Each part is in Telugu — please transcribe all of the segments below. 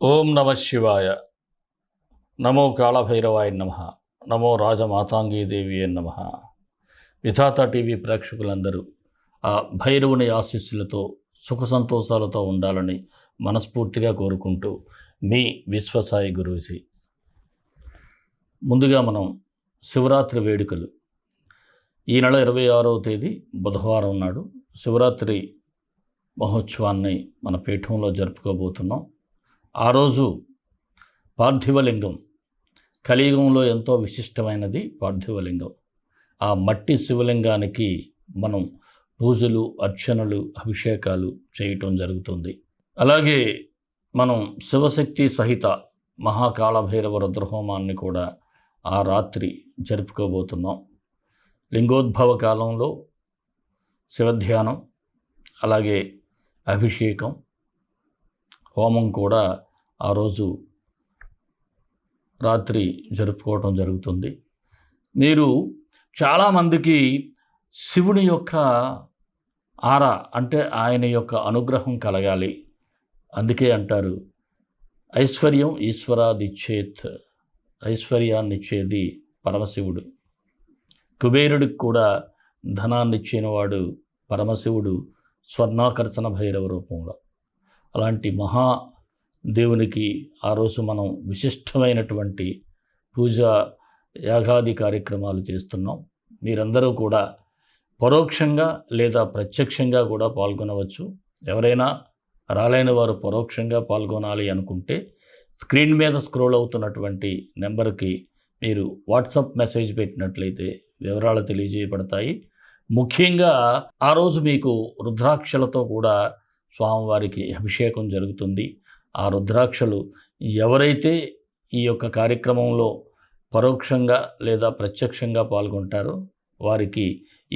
ఓం నమ శివాయ. నమో కాళభైరవాయ నమ. నమో రాజమాతాంగీదేవి నమ. విధాత టీవీ ప్రేక్షకులందరూ ఆ భైరవుని ఆశీస్సులతో సుఖ సంతోషాలతో ఉండాలని మనస్ఫూర్తిగా కోరుకుంటూ మీ విశ్వసాయి గురూజీ. ముందుగా మనం శివరాత్రి వేడుకలు ఈ నెల 26వ తేదీ బుధవారం నాడు శివరాత్రి మహోత్సవాన్ని మన పీఠంలో జరుపుకోబోతున్నాం. ఆ రోజు పార్థివలింగం, కలియుగంలో ఎంతో విశిష్టమైనది పార్థివలింగం. ఆ మట్టి శివలింగానికి మనం పూజలు, అర్చనలు, అభిషేకాలు చేయటం జరుగుతుంది. అలాగే మనం శివశక్తి సహిత మహాకాళభైరవ రుద్రహోమాన్ని కూడా ఆ రాత్రి జరుపుకోబోతున్నాం. లింగోద్భవ కాలంలో శివధ్యానం, అలాగే అభిషేకం, హోమం కూడా ఆ రోజు రాత్రి జరుపుకోవటం జరుగుతుంది. మీరు చాలామందికి శివుని యొక్క ఆరా అంటే ఆయన యొక్క అనుగ్రహం కలగాలి. అందుకే అంటారు ఐశ్వర్యం ఈశ్వరాదిచ్చేత్, ఐశ్వర్యాన్ని ఇచ్చేది పరమశివుడు. కుబేరుడికి కూడా ధనాన్ని ఇచ్చినవాడు పరమశివుడు స్వర్ణాకర్షణ భైరవ రూపంలో. అలాంటి మహా దేవునికి ఆ రోజు మనం విశిష్టమైనటువంటి పూజ, యాగాది కార్యక్రమాలు చేస్తున్నాం. మీరందరూ కూడా పరోక్షంగా లేదా ప్రత్యక్షంగా కూడా పాల్గొనవచ్చు. ఎవరైనా రాలేని వారు పరోక్షంగా పాల్గొనాలి అనుకుంటే స్క్రీన్ మీద స్క్రోల్ అవుతున్నటువంటి నెంబర్కి మీరు వాట్సాప్ మెసేజ్ పెట్టినట్లయితే వివరాలు తెలియజేయబడతాయి. ముఖ్యంగా ఆ రోజు మీకు రుద్రాక్షలతో కూడా స్వామివారికి అభిషేకం జరుగుతుంది. ఆ రుద్రాక్షలు ఎవరైతే ఈ యొక్క కార్యక్రమంలో పరోక్షంగా లేదా ప్రత్యక్షంగా పాల్గొంటారో వారికి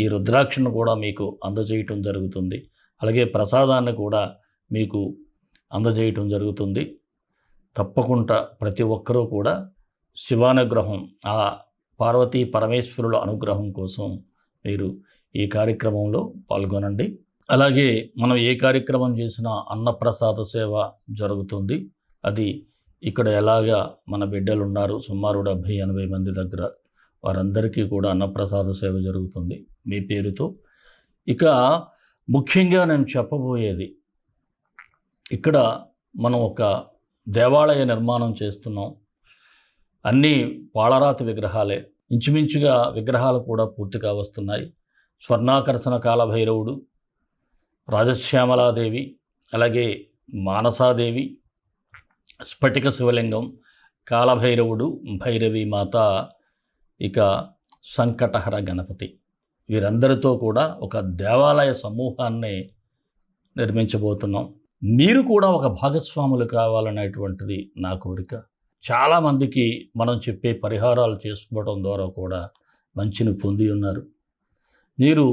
ఈ రుద్రాక్షను కూడా మీకు అందజేయటం జరుగుతుంది. అలాగే ప్రసాదాన్ని కూడా మీకు అందజేయటం జరుగుతుంది. తప్పకుండా ప్రతి ఒక్కరూ కూడా శివానుగ్రహం, ఆ పార్వతీ పరమేశ్వరుల అనుగ్రహం కోసం మీరు ఈ కార్యక్రమంలో పాల్గొనండి. అలాగే మనం ఏ కార్యక్రమం చేసినా అన్నప్రసాద సేవ జరుగుతుంది. అది ఇక్కడ ఎలాగా మన బిడ్డలు ఉన్నారు సుమారు 70-80 మంది దగ్గర, వారందరికీ కూడా అన్నప్రసాద సేవ జరుగుతుంది మీ పేరుతో. ఇక ముఖ్యంగా నేను చెప్పబోయేది, ఇక్కడ మనం ఒక దేవాలయ నిర్మాణం చేస్తున్నాం. అన్నీ పాలరాతి విగ్రహాలే, ఇంచుమించుగా విగ్రహాలు కూడా పూర్తిగా వస్తున్నాయి. స్వర్ణాకర్షణ కాలభైరవుడు, రాజశ్యామలాదేవి, అలాగే మానసాదేవి, స్ఫటిక శివలింగం, కాలభైరవుడు, భైరవీ మాత, ఇక సంకటహర గణపతి, వీరందరితో కూడా ఒక దేవాలయ సమూహాన్ని నిర్మించబోతున్నాం. మీరు కూడా ఒక భాగస్వాములు కావాలనేటువంటిది నా కోరిక. చాలామందికి మనం చెప్పే పరిహారాలు చేసుకోవడం ద్వారా కూడా మంచిని పొంది ఉన్నారు. మీరు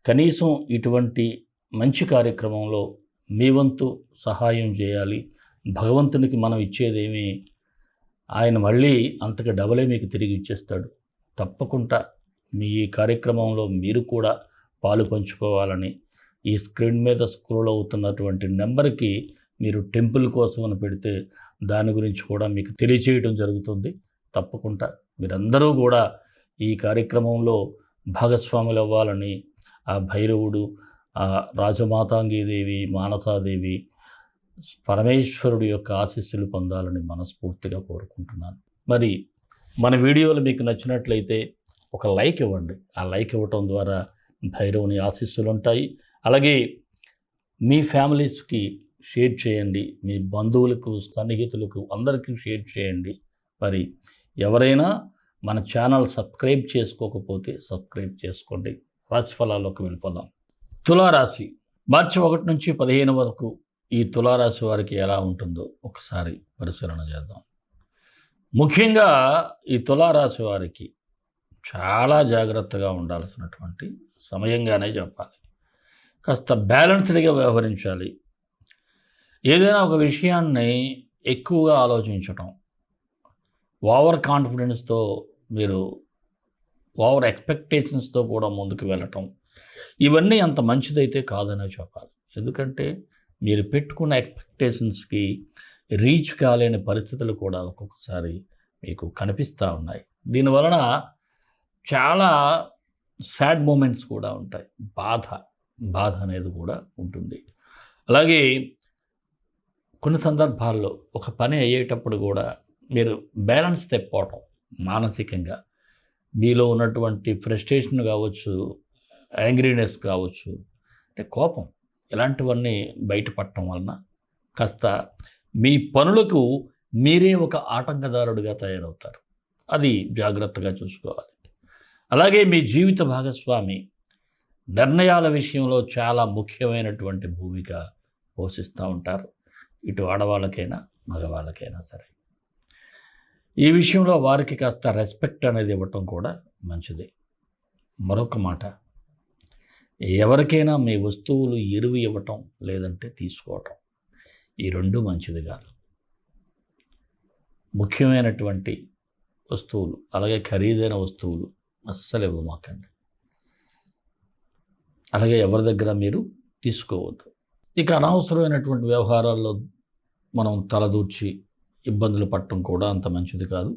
కనీసం ఇటువంటి మంచి కార్యక్రమంలో మీ వంతు సహాయం చేయాలి. భగవంతునికి మనం ఇచ్చేదేమి ఆయన మళ్ళీ అంతకు డబలే మీకు తిరిగి ఇచ్చేస్తాడు. తప్పకుండా మీ ఈ కార్యక్రమంలో మీరు కూడా పాలు పంచుకోవాలని ఈ స్క్రీన్ మీద స్క్రోల్ అవుతున్నటువంటి నెంబర్కి మీరు టెంపుల్ కోసం అని పెడితే దాని గురించి కూడా మీకు తెలియచేయడం జరుగుతుంది. తప్పకుండా మీరందరూ కూడా ఈ కార్యక్రమంలో భాగస్వాములు అవ్వాలని ఆ భైరవుడు, ఆ రాజమాతాంగీదేవి, మానసాదేవి, పరమేశ్వరుడు యొక్క ఆశీస్సులు పొందాలని మనస్ఫూర్తిగా కోరుకుంటున్నాను. మరి మన వీడియోలు మీకు నచ్చినట్లయితే ఒక లైక్ ఇవ్వండి. ఆ లైక్ ఇవ్వటం ద్వారా భైరవుని ఆశీస్సులు ఉంటాయి. అలాగే మీ ఫ్యామిలీస్కి షేర్ చేయండి, మీ బంధువులకు, సన్నిహితులకు అందరికీ షేర్ చేయండి. మరి ఎవరైనా మన ఛానల్ సబ్స్క్రైబ్ చేసుకోకపోతే సబ్స్క్రైబ్ చేసుకోండి. రాశిఫలాల్లోకి వెళ్ళిపోదాం. తులారాశి మార్చి 1 నుంచి 15 వరకు ఈ తులారాశి వారికి ఎలా ఉంటుందో ఒకసారి పరిశీలన చేద్దాం. ముఖ్యంగా ఈ తులారాశి వారికి చాలా జాగ్రత్తగా ఉండాల్సినటువంటి సమయంగానే చెప్పాలి. కాస్త బ్యాలెన్స్డ్గా వ్యవహరించాలి. ఏదైనా ఒక విషయాన్ని ఎక్కువగా ఆలోచించటం, ఓవర్ కాన్ఫిడెన్స్తో మీరు ఓవర్ ఎక్స్పెక్టేషన్స్తో కూడా ముందుకు వెళ్ళటం, ఇవన్నీ అంత మంచిదైతే కాదనే చెప్పాలి. ఎందుకంటే మీరు పెట్టుకున్న ఎక్స్పెక్టేషన్స్కి రీచ్ కాలేని పరిస్థితులు కూడా ఒక్కొక్కసారి మీకు కనిపిస్తూ ఉన్నాయి. దీనివలన చాలా సాడ్ మూమెంట్స్ కూడా ఉంటాయి. బాధ అనేది కూడా ఉంటుంది. అలాగే కొన్ని సందర్భాల్లో ఒక పని అయ్యేటప్పుడు కూడా మీరు బ్యాలెన్స్ తెప్పవటం, మానసికంగా మీలో ఉన్నటువంటి ఫ్రస్ట్రేషన్ కావచ్చు, యాంగ్రీనెస్ కావచ్చు, అంటే కోపం, ఇలాంటివన్నీ బయటపడటం వలన కాస్త మీ పనులకు మీరే ఒక ఆటంకదారుడిగా తయారవుతారు. అది జాగ్రత్తగా చూసుకోవాలి. అలాగే మీ జీవిత భాగస్వామి నిర్ణయాల విషయంలో చాలా ముఖ్యమైనటువంటి భూమిక పోషిస్తూ ఉంటారు. ఇటు ఆడవాళ్ళకైనా మగవాళ్ళకైనా సరే. ఈ విషయంలో వారికి కాస్త రెస్పెక్ట్ అనేది ఇవ్వటం కూడా మంచిది. మరొక మాట, ఎవరికైనా మీ వస్తువులు ఎరువు ఇవ్వటం లేదంటే తీసుకోవటం, ఈ రెండు మంచిది కాదు. ముఖ్యమైనటువంటి వస్తువులు, అలాగే ఖరీదైన వస్తువులు అస్సలు ఇవ్వమాకండి. అలాగే ఎవరి దగ్గర మీరు తీసుకోవద్దు. ఇక అనవసరమైనటువంటి వ్యవహారాల్లో మనం తలదూర్చి ఇబ్బందులు పడటం కూడా అంత మంచిది కాదు.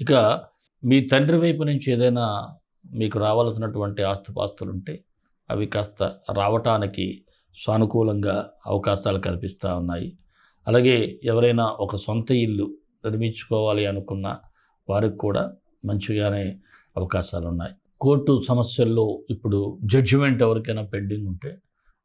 ఇక మీ తండ్రి వైపు నుంచి ఏదైనా మీకు రావాల్సినటువంటి ఆస్తిపాస్తులుంటే అవి కాస్త రావటానికి సానుకూలంగా అవకాశాలు కల్పిస్తూ ఉన్నాయి. అలాగే ఎవరైనా ఒక సొంత ఇల్లు నిర్మించుకోవాలి అనుకున్న వారికి కూడా మంచిగానే అవకాశాలు ఉన్నాయి. కోర్టు సమస్యల్లో ఇప్పుడు జడ్జిమెంట్ ఎవరికైనా పెండింగ్ ఉంటే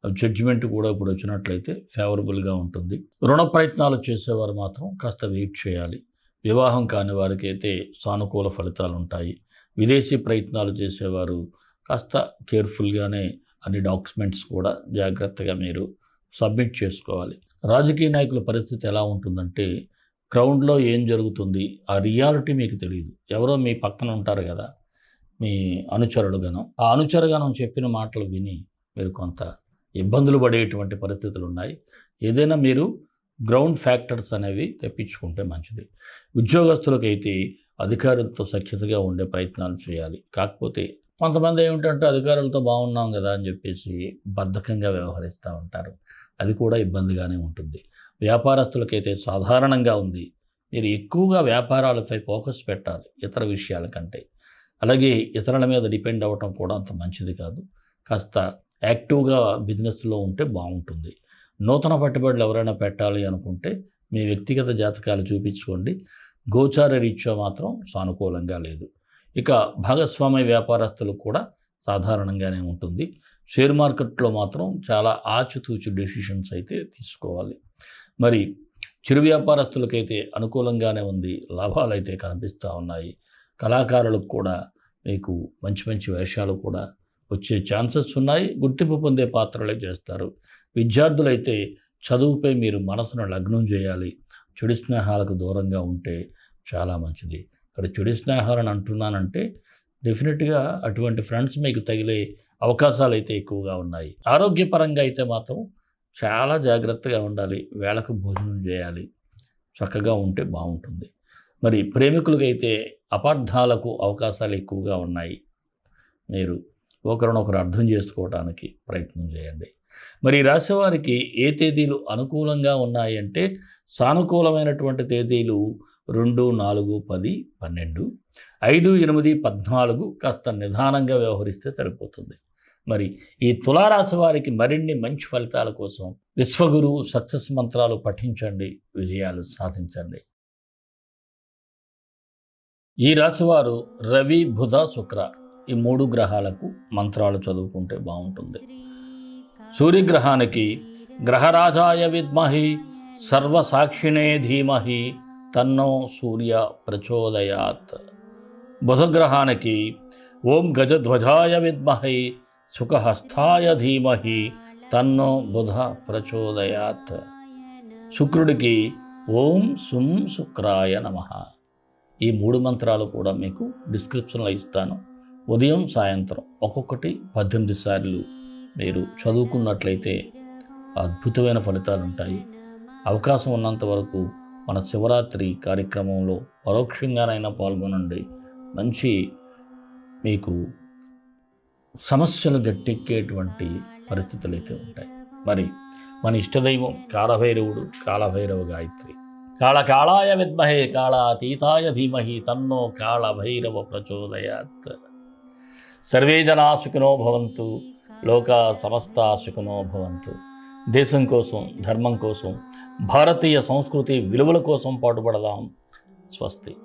జడ్జిమెంట్ కూడా ఇప్పుడు వచ్చినట్లయితే ఫేవరబుల్గా ఉంటుంది. రుణ ప్రయత్నాలు చేసేవారు మాత్రం కాస్త వెయిట్ చేయాలి. వివాహం కాని వారికి అయితే సానుకూల ఫలితాలు ఉంటాయి. విదేశీ ప్రయత్నాలు చేసేవారు కాస్త కేర్ఫుల్గానే అన్ని డాక్యుమెంట్స్ కూడా జాగ్రత్తగా మీరు సబ్మిట్ చేసుకోవాలి. రాజకీయ నాయకుల పరిస్థితి ఎలా ఉంటుందంటే, గ్రౌండ్లో ఏం జరుగుతుంది ఆ రియాలిటీ మీకు తెలియదు. ఎవరో మీ పక్కన ఉంటారు కదా, మీ అనుచరుడుగనం, ఆ అనుచరుగనం చెప్పిన మాటలు విని మీరు కొంత ఇబ్బందులు పడేటువంటి పరిస్థితులు ఉన్నాయి. ఏదైనా మీరు గ్రౌండ్ ఫ్యాక్టర్స్ అనేవి తెప్పించుకుంటే మంచిది. ఉద్యోగస్తులకైతే అధికారులతో సఖ్యతగా ఉండే ప్రయత్నాలు చేయాలి. కాకపోతే కొంతమంది ఏమిటంటే అధికారులతో బాగున్నాం కదా అని చెప్పేసి బద్ధకంగా వ్యవహరిస్తూ ఉంటారు. అది కూడా ఇబ్బందిగానే ఉంటుంది. వ్యాపారస్తులకైతే సాధారణంగా ఉంది. మీరు ఎక్కువగా వ్యాపారాలపై ఫోకస్ పెట్టాలి ఇతర విషయాల కంటే. అలాగే ఇతరుల మీద డిపెండ్ అవ్వటం కూడా అంత మంచిది కాదు. కాస్త యాక్టివ్గా బిజినెస్లో ఉంటే బాగుంటుంది. నూతన పెట్టుబడులు ఎవరైనా పెట్టాలి అనుకుంటే మీ వ్యక్తిగత జాతకాలు చూపించుకోండి. గోచార రీత్యా మాత్రం సానుకూలంగా లేదు. ఇక భాగస్వామ్య వ్యాపారస్తులకు కూడా సాధారణంగానే ఉంటుంది. షేర్ మార్కెట్లో మాత్రం చాలా ఆచితూచి డెసిషన్స్ అయితే తీసుకోవాలి. మరి చిరు వ్యాపారస్తులకైతే అనుకూలంగానే ఉంది. లాభాలు అయితే కనిపిస్తూ ఉన్నాయి. కళాకారులకు కూడా మీకు మంచి మంచి వేషాలు కూడా వచ్చే ఛాన్సెస్ ఉన్నాయి. గుర్తింపు పొందే పాత్రలే చేస్తారు. విద్యార్థులైతే చదువుపై మీరు మనసును లగ్నం చేయాలి. చెడు స్నేహాలకు దూరంగా ఉంటే చాలా మంచిది. ఇక్కడ చెడు స్నేహాలను అంటున్నానంటే డెఫినెట్గా అటువంటి ఫ్రెండ్స్ మీకు తగిలే అవకాశాలు అయితే ఎక్కువగా ఉన్నాయి. ఆరోగ్యపరంగా అయితే మాత్రం చాలా జాగ్రత్తగా ఉండాలి. వేళకు భోజనం చేయాలి. చక్కగా ఉంటే బాగుంటుంది. మరి ప్రేమికులకైతే అపార్థాలకు అవకాశాలు ఎక్కువగా ఉన్నాయి. మీరు ఒకరినొకరు అర్థం చేసుకోవడానికి ప్రయత్నం చేయండి. మరి ఈ రాశివారికి ఏ తేదీలు అనుకూలంగా ఉన్నాయి అంటే, సానుకూలమైనటువంటి తేదీలు 2, 4, 10, 12, 5, 8, 14 కాస్త నిదానంగా వ్యవహరిస్తే సరిపోతుంది. మరి ఈ తులారాశి వారికి మరిన్ని మంచి ఫలితాల కోసం విశ్వగురు సక్సెస్ మంత్రాలు పఠించండి, విజయాలు సాధించండి. ఈ రాశివారు రవి, బుధ, శుక్ర ఈ 3 గ్రహాలకు మంత్రాలు చదువుకుంటే బాగుంటుంది. సూర్యగ్రహానికి గ్రహరాజాయ విద్మహి సర్వసాక్షిణే ధీమహి తన్నో సూర్య ప్రచోదయాత్. బుధగ్రహానికి ఓం గజధ్వజాయ విద్మహి సుఖహస్తాయ ధీమహి తన్నో బుధ ప్రచోదయాత్. శుక్రుడికి ఓం సుం శుక్రాయ నమః. ఈ 3 మంత్రాలు కూడా మీకు డిస్క్రిప్షన్లో ఇస్తాను. ఉదయం సాయంత్రం ఒక్కొక్కటి 18 సార్లు మీరు చదువుకున్నట్లయితే అద్భుతమైన ఫలితాలు ఉంటాయి. అవకాశం ఉన్నంత వరకు మన శివరాత్రి కార్యక్రమంలో పరోక్షంగానైనా పాల్గొనండి. మంచి మీకు సమస్యలు గట్టెక్కేటువంటి పరిస్థితులు అయితే ఉంటాయి. మరి మన ఇష్టదైవం కాలభైరవుడు, కాలభైరవ గాయత్రి. కాళకాళాయ విద్మహే కాళాతీతాయ ధీమహి తన్నో కాళభైరవ ప్రచోదయాత్. సర్వే జనా సుఖినో భవంతు, లోకా సమస్తా సుఖినో భవంతు. దేశం కోసం, ధర్మం కోసం, భారతీయ సంస్కృతి విలువల కోసం పాటుపడదాం. స్వస్తి.